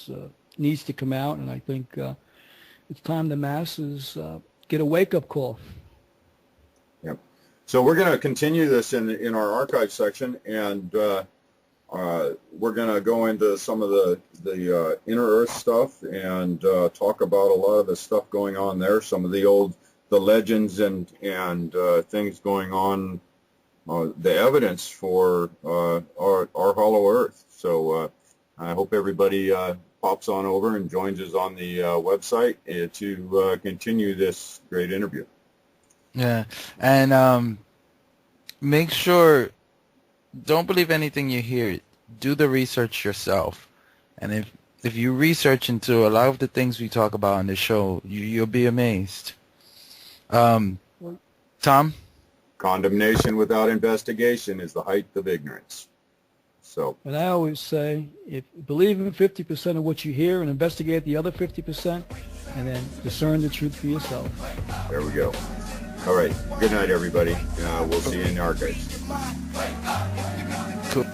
needs to come out, and I think it's time the masses get a wake-up call. Yep. So we're going to continue this in our archive section, and we're going to go into some of the inner Earth stuff and talk about a lot of the stuff going on there, some of the legends and things going on. The evidence for our hollow Earth. So I hope everybody pops on over and joins us on the website to continue this great interview. Yeah, and make sure, don't believe anything you hear. Do the research yourself. And if you research into a lot of the things we talk about on the show, you'll be amazed. Tom? Condemnation without investigation is the height of ignorance. So, And I always say, if believe in 50% of what you hear and investigate the other 50%, and then discern the truth for yourself. there we go. All right. Good night, everybody. We'll see you in the archives. Cool.